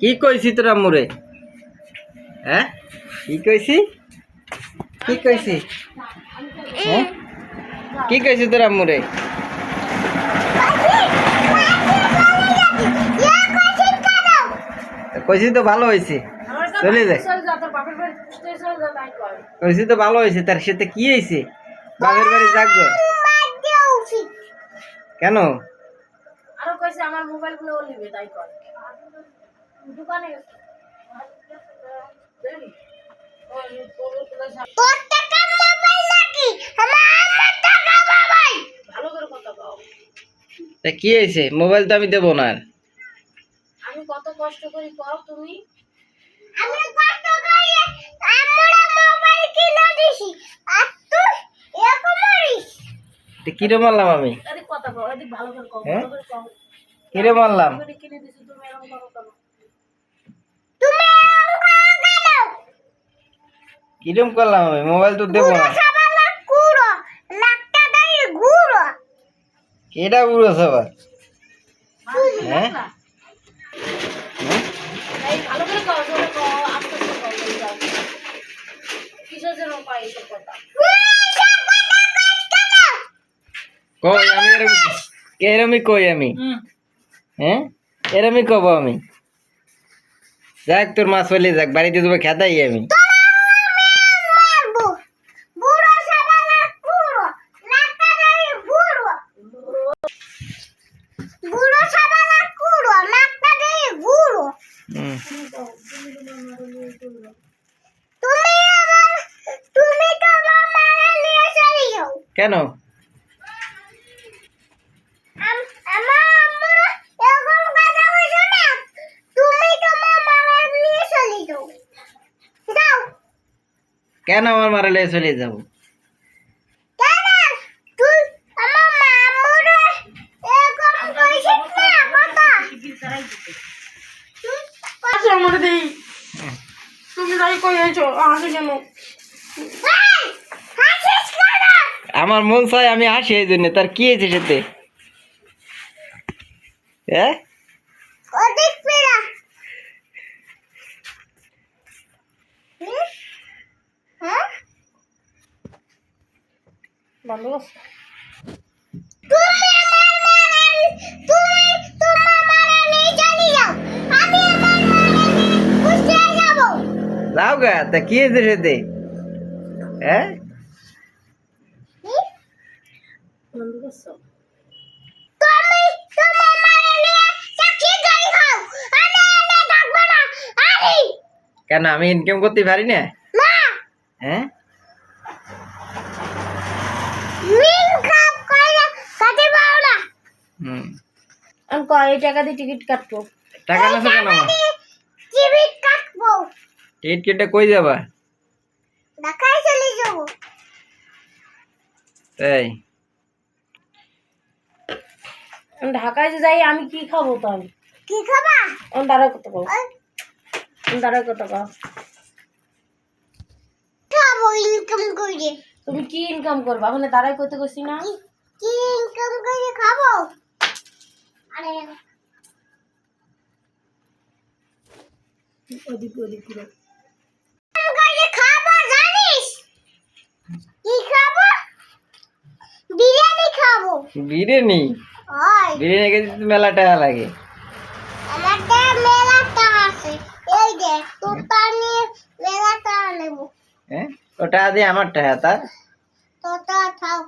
কি কইছি তোরা মুরে? হ্যাঁ কি কইছি? কি কইছি? হ্যাঁ কি কইছি তোরা মুরে? কইছি তো ভালো হয়েছে, চলে যায়। কইছি তো ভালো হয়েছে, তার সাথে কি হয়েছে? বাপের বাড়ি যাগো কেন? আরো কইছে আমার মোবাইল গুলো নিবে তাই কর দোকানে দেরি তোর টাকা মোবাইল নাকি আমার টাকা মোবাইল ভালো করে কথা কও। তা কি হয়েছে? মোবাইল তো আমি দেবো না। আমি কত কষ্ট করি কও তুমি। আমি কষ্ট করি আমরা মোবাইল কিনে দিছি আর তুই এরকম করিস। তে কিরে মারলাম আমি? আরে কথা কও, এদিক ভালো করে কও, ভালো করে কও। কিরে মারলাম? তুমি কিনে দিছি তুমি এরকম করো কেন? কিরম করলাম আমি? মোবাইল তো দেবো না। কেডা বুড়ো সবার? হ্যাঁ এই ভালো করে কও, জোরে কও, আস্তে আস্তে কও, যাও। কিসের জন্য পাই এসব কথা? কই আমি এরমই কই আমি? হ্যাঁ এরমই কব আমি। যাক তোর মা চলে যাক, বাড়িতে তোমার খেতাই আমি। কেন? কেন আমার মারালে চলে যাবো? তুমি যাই কইছো হাসি কেন? আমার মন চায় আমি হাসি, এই জন্য। তার কি হয়েছে সাথে? হ্যাঁ ভালো আছে যাও গা, তা কি হয়েছে সাথে? হ্যাঁ ভালো আছে কেন আমি ইনকাম করতে পারি না? হ্যাঁ হুম আমি কয় টাকা দিয়ে টিকিট কাটবো। টাকা না কেন? আমার টিকিট কেটে কই যাবা? এই আমি ঢাকায় যে যাই আমি কি খাবো তাই? কি খাবা? আমি দাঁড়াও কত কও, আমি দাঁড়াও কত কও। খাবো ইনকাম করে। তুমি কি ইনকাম করবা? ওখানে দাঁড়াই করতে কইছি না? কি ইনকাম করে খাবো? আরে ওদিক ওদিক পুরো খাবো জানিস? কি খাবো? বিরিয়ানি খাবো। বিরিয়ানি? বিরিয়ানি খেতে তো মেলা টাকা লাগে। আমার তো মেলা টাকা আছে, এই যে তোরটা নিয়ে মেলা টাকা নেবো। হ্যাঁ ওটা দিয়ে আমার টাকা, তার তোরটা খাও।